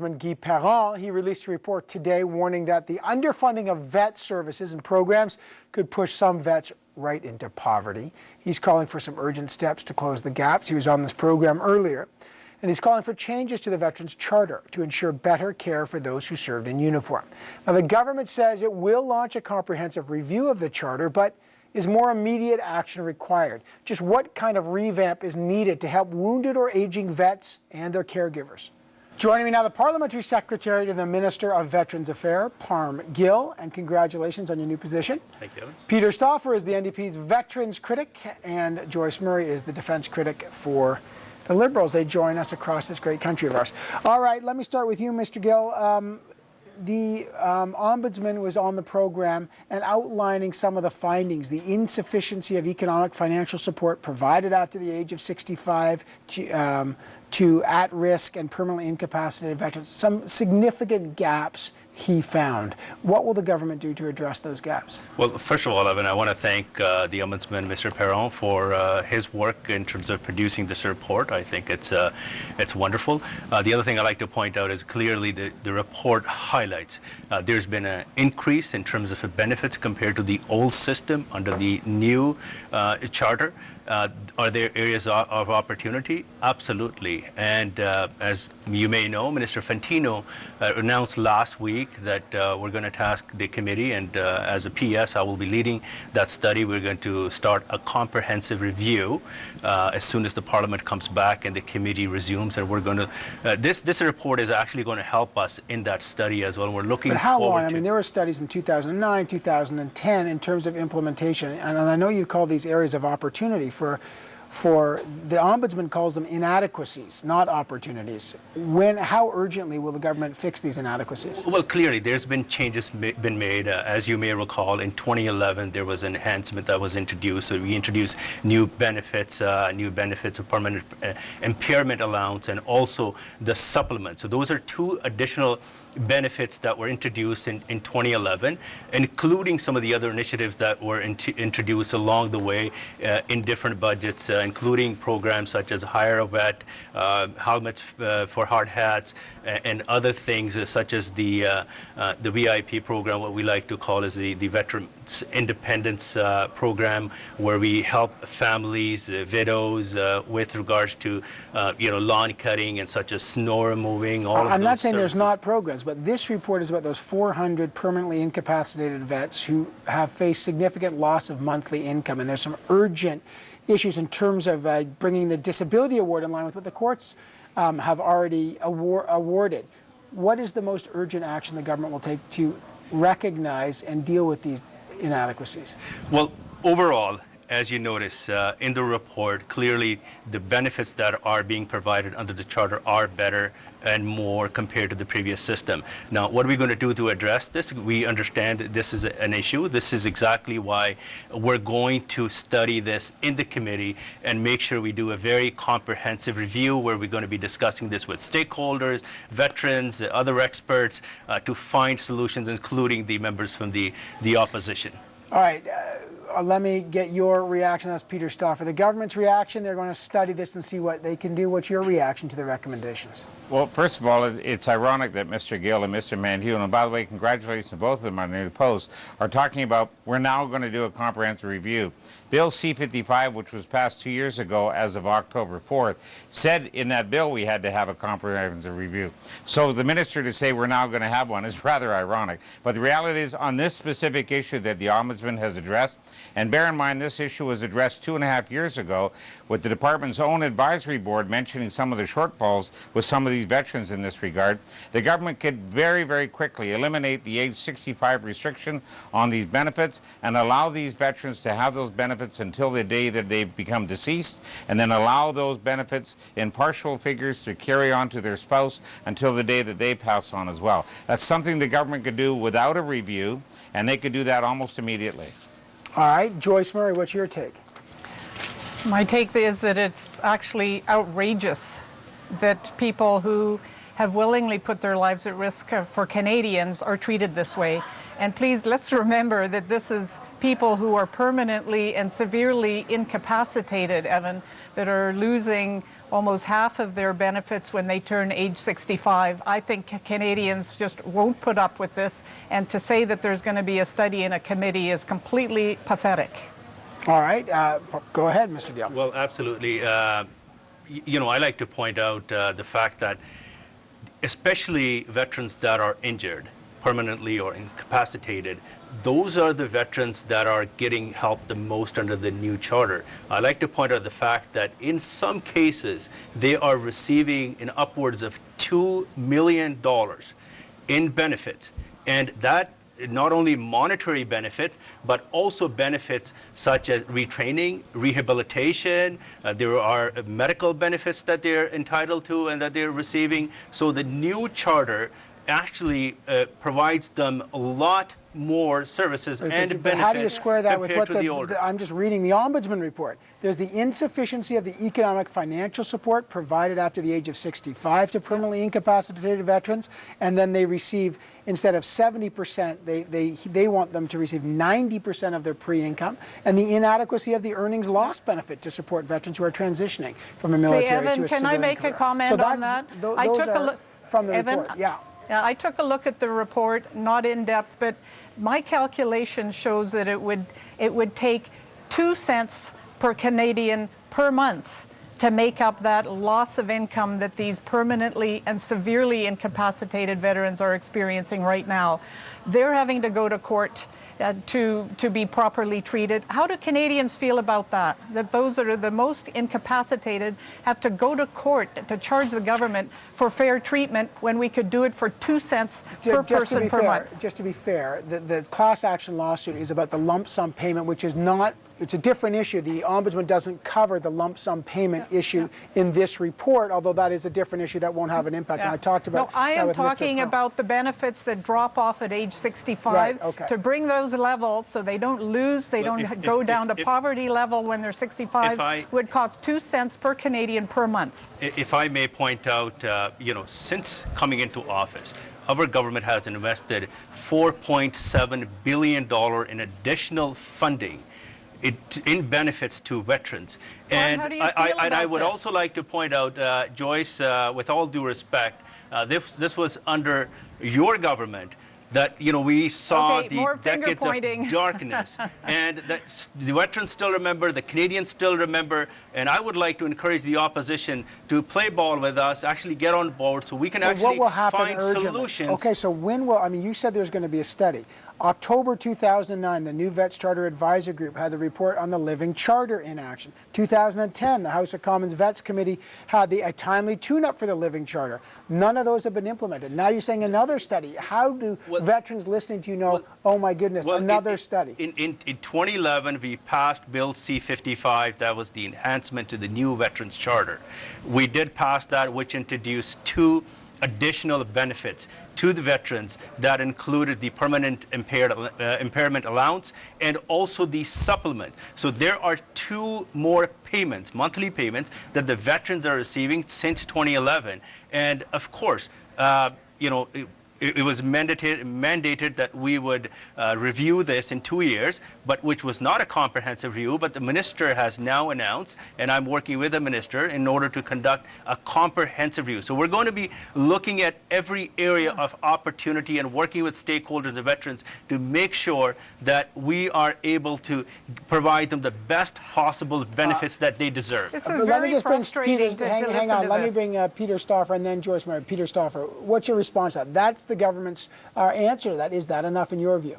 Guy Perron, he released a report today warning that the underfunding of vet services and programs could push some vets right into poverty. He's calling for some urgent steps to close the gaps. He was on this program earlier. And he's calling for changes to the Veterans Charter to ensure better care for those who served in uniform. Now, the government says it will launch a comprehensive review of the Charter, but is more immediate action required? Just what kind of revamp is needed to help wounded or aging vets and their caregivers? Joining me now, the Parliamentary Secretary to the Minister of Veterans Affairs, Parm Gill, and congratulations on your new position. Thank you. Peter Stauffer is the NDP's Veterans critic, and Joyce Murray is the Defence critic for the Liberals. They join us across this great country of ours. All right, let me start with you, Mr. Gill. The Ombudsman was on the program and outlining some of the findings, the insufficiency of economic financial support provided after the age of 65 to at-risk and permanently incapacitated veterans, some significant gaps he found. What will the government do to address those gaps? Well, first of all, Evan, I want to thank the Ombudsman, Mr. Perron, for his work in terms of producing this report. I think it's wonderful. The other thing I'd like to point out is clearly the report highlights there's been an increase in terms of benefits compared to the old system under the new charter. Are there areas of opportunity? Absolutely. And as you may know, Minister Fantino announced last week that we're going to task the committee, and as a PS, I will be leading that study. We're going to start a comprehensive review as soon as the Parliament comes back and the committee resumes. And we're going to, this report is actually going to help us in that study as well. We're looking forward to. But how long? I mean, there were studies in 2009, 2010 in terms of implementation, and I know you call these areas of opportunity for the Ombudsman calls them inadequacies, not opportunities. How urgently will the government fix these inadequacies? Well, clearly, there's been changes been made. As you may recall, in 2011, there was an enhancement that was introduced. So we introduced new benefits of permanent impairment allowance, and also the supplement. So those are two additional benefits that were introduced in 2011, including some of the other initiatives that were introduced along the way in different budgets, including programs such as Hire a Vet, helmets for hard hats, and other things such as the VIP program, what we like to call is the Veterans Independence program, where we help families, widows, with regards to lawn cutting and such as snow removing. I'm not saying there's not programs, but this report is about those 400 permanently incapacitated vets who have faced significant loss of monthly income, and there's some urgent issues in terms of bringing the disability award in line with what the courts have already awarded. What is the most urgent action the government will take to recognize and deal with these inadequacies? Well, overall, as you notice in the report, clearly the benefits that are being provided under the Charter are better and more compared to the previous system. Now, what are we going to do to address this? We understand that this is an issue. This is exactly why we're going to study this in the committee and make sure we do a very comprehensive review where we're going to be discussing this with stakeholders, veterans, other experts, to find solutions, including the members from the opposition. All right. Let me get your reaction. That's Peter Stauffer. The government's reaction, they're going to study this and see what they can do. What's your reaction to the recommendations? Well, first of all, it's ironic that Mr. Gill and Mr. Manhune, and by the way, congratulations to both of them on their new posts, are talking about we're now going to do a comprehensive review. Bill C-55, which was passed 2 years ago as of October 4th, said in that bill we had to have a comprehensive review. So the minister to say we're now going to have one is rather ironic. But the reality is, on this specific issue that the Ombudsman has addressed, and bear in mind this issue was addressed 2.5 years ago with the department's own advisory board mentioning some of the shortfalls with some of these veterans in this regard, the government could very, very quickly eliminate the age 65 restriction on these benefits and allow these veterans to have those benefits until the day that they become deceased, and then allow those benefits in partial figures to carry on to their spouse until the day that they pass on as well. That's something the government could do without a review, and they could do that almost immediately. All right, Joyce Murray, what's your take? My take is that it's actually outrageous that people who have willingly put their lives at risk for Canadians are treated this way. And please, let's remember that this is people who are permanently and severely incapacitated, Evan, that are losing almost half of their benefits when they turn age 65. I think Canadians just won't put up with this, and to say that there's going to be a study in a committee is completely pathetic. All right, go ahead, Mr. Gill. Well, absolutely. You know, I like to point out the fact that especially veterans that are injured permanently or incapacitated, those are the veterans that are getting help the most under the new charter. I like to point out the fact that in some cases, they are receiving in upwards of $2 million in benefits. And that not only monetary benefit, but also benefits such as retraining, rehabilitation. There are medical benefits that they're entitled to and that they're receiving. So the new charter actually provides them a lot more services and benefits. But how do you square that with what I'm just reading the Ombudsman report. There's the insufficiency of the economic financial support provided after the age of 65 to permanently incapacitated veterans, and then they receive, instead of 70%, they want them to receive 90% of their pre-income, and the inadequacy of the earnings loss benefit to support veterans who are transitioning from a military to a Evan, civilian can I make career. a comment on that? I took a look from the Evan, report. Yeah. Yeah, I took a look at the report, not in depth, but my calculation shows that it would take 2 cents per Canadian per month to make up that loss of income that these permanently and severely incapacitated veterans are experiencing right now. They're having to go to court to be properly treated. How do Canadians feel about that? That those that are the most incapacitated have to go to court to charge the government for fair treatment when we could do it for 2 cents per person per month? Just to be fair, the class action lawsuit is about the lump sum payment, which is not, it's a different issue. The Ombudsman doesn't cover the lump sum payment issue in this report, although that is a different issue that won't have an impact. And I talked about I am with talking Mr. about the benefits that drop off at age 65 Right, okay. to bring those level so they don't lose, they don't go down to poverty level when they're 65, would cost 2 cents per Canadian per month. If I may point out, you know, since coming into office, our government has invested $4.7 billion in additional funding in benefits to veterans. And I would also like to point out, Joyce, with all due respect, this was under your government that, you know, we saw the decades of darkness. And that the veterans still remember, the Canadians still remember, and I would like to encourage the opposition to play ball with us, actually get on board so we can actually find solutions. Okay, so when will, I mean, you said there's going to be a study. October 2009, the new Vets Charter Advisory Group had the report on the Living Charter in action. 2010, the House of Commons Vets Committee had a timely tune-up for the Living Charter. None of those have been implemented. Now you're saying another study. How do veterans listening to you know, oh my goodness, another study? In 2011, we passed Bill C-55. That was the enhancement to the new Veterans Charter. We did pass that, which introduced 2 additional benefits to the veterans that included the permanent impairment allowance and also the supplement. So there are 2 more payments, monthly payments, that the veterans are receiving since 2011. And of course, you know, it was mandated that we would review this in 2 years, but which was not a comprehensive review, but the minister has now announced, and I'm working with the minister in order to conduct a comprehensive review. So we're going to be looking at every area of opportunity and working with stakeholders and veterans to make sure that we are able to provide them the best possible benefits that they deserve. This is very frustrating to hang on, let me bring Peter Stauffer and then Joyce Murray. Peter Stauffer, what's your response to that? That's the government's answer. Is that enough in your view?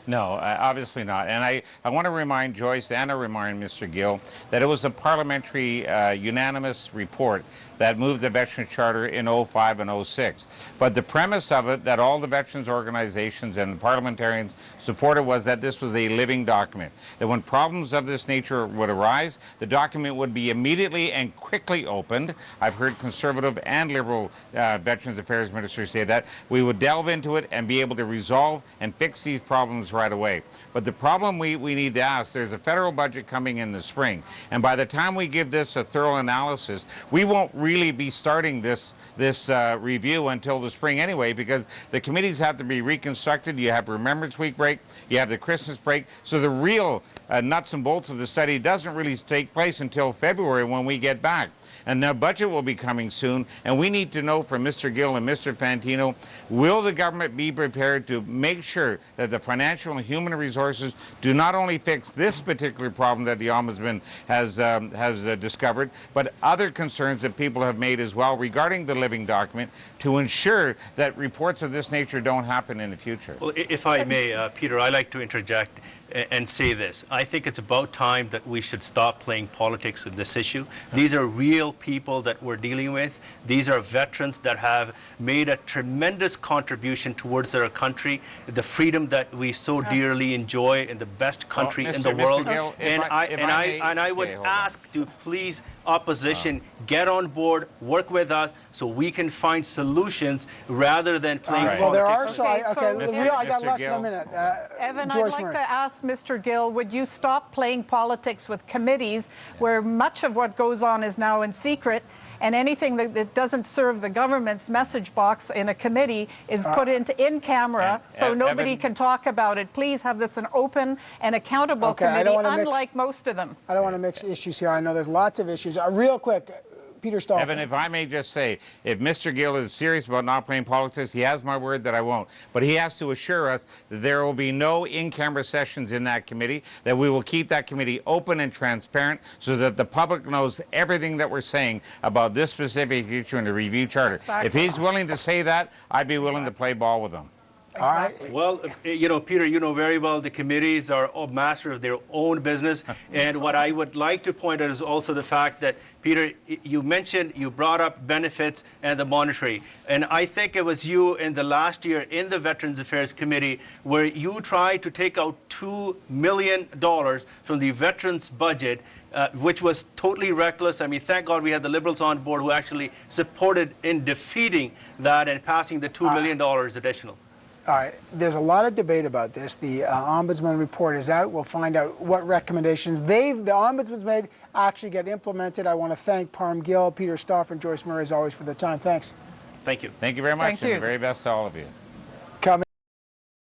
No, obviously not. And I want to remind Joyce and I remind Mr. Gill that it was a parliamentary unanimous report that moved the Veterans Charter in 05 and 06. But the premise of it, that all the veterans organizations and the parliamentarians supported, was that this was a living document. That when problems of this nature would arise, the document would be immediately and quickly opened. I've heard Conservative and Liberal Veterans Affairs ministers say that. We would delve into it and be able to resolve and fix these problems right away. But the problem we need to ask, there's a federal budget coming in the spring, and by the time we give this a thorough analysis, we won't really be starting this review until the spring anyway, because the committees have to be reconstructed. You have Remembrance Week break, you have the Christmas break, so the real nuts and bolts of the study doesn't really take place until February when we get back. and the budget will be coming soon, and we need to know from Mr. Gill and Mr. Fantino, will the government be prepared to make sure that the financial and human resources do not only fix this particular problem that the Ombudsman has discovered, but other concerns that people have made as well regarding the living document to ensure that reports of this nature don't happen in the future. Well, if I may, Peter, I'd like to interject and say this. I think it's about time that we should stop playing politics with this issue. These are real people that we're dealing with. These are veterans that have made a tremendous contribution towards our country, the freedom that we so dearly enjoy in the best country in the world. Gill, and I would ask to please, opposition, get on board, work with us so we can find solutions rather than playing politics. Well, there are so Okay, I got Mr. less Gill. than a minute. Evan, Joyce I'd like Murray. to ask Mr. Gill, would you stop playing politics with committees where much of what goes on is now in secret, and anything that doesn't serve the government's message box in a committee is put into in camera so nobody Evan, can talk about it. Please have this an open and accountable committee, unlike most of them. I don't want to mix issues here. I know there's lots of issues. Real quick, Peter Stolfen. Evan, if I may just say, if Mr. Gill is serious about not playing politics, he has my word that I won't. But he has to assure us that there will be no in-camera sessions in that committee, that we will keep that committee open and transparent so that the public knows everything that we're saying about this specific issue in the review charter. Exactly. If he's willing to say that, I'd be willing to play ball with him. All right. Well, you know, Peter, you know very well the committees are a master of their own business. And what I would like to point out is also the fact that, Peter, you brought up benefits and the monetary. And I think it was you in the last year in the Veterans Affairs Committee where you tried to take out $2 million from the veterans budget, which was totally reckless. I mean, thank God we had the Liberals on board who actually supported in defeating that and passing the $2 million additional. All right, there's a lot of debate about this. The Ombudsman report is out. We'll find out what recommendations the Ombudsman's made actually get implemented. I want to thank Parm Gill, Peter Stolfen, and Joyce Murray, as always, for their time. Thanks. Thank you. Thank you very much, Thank and you. the very best to all of you.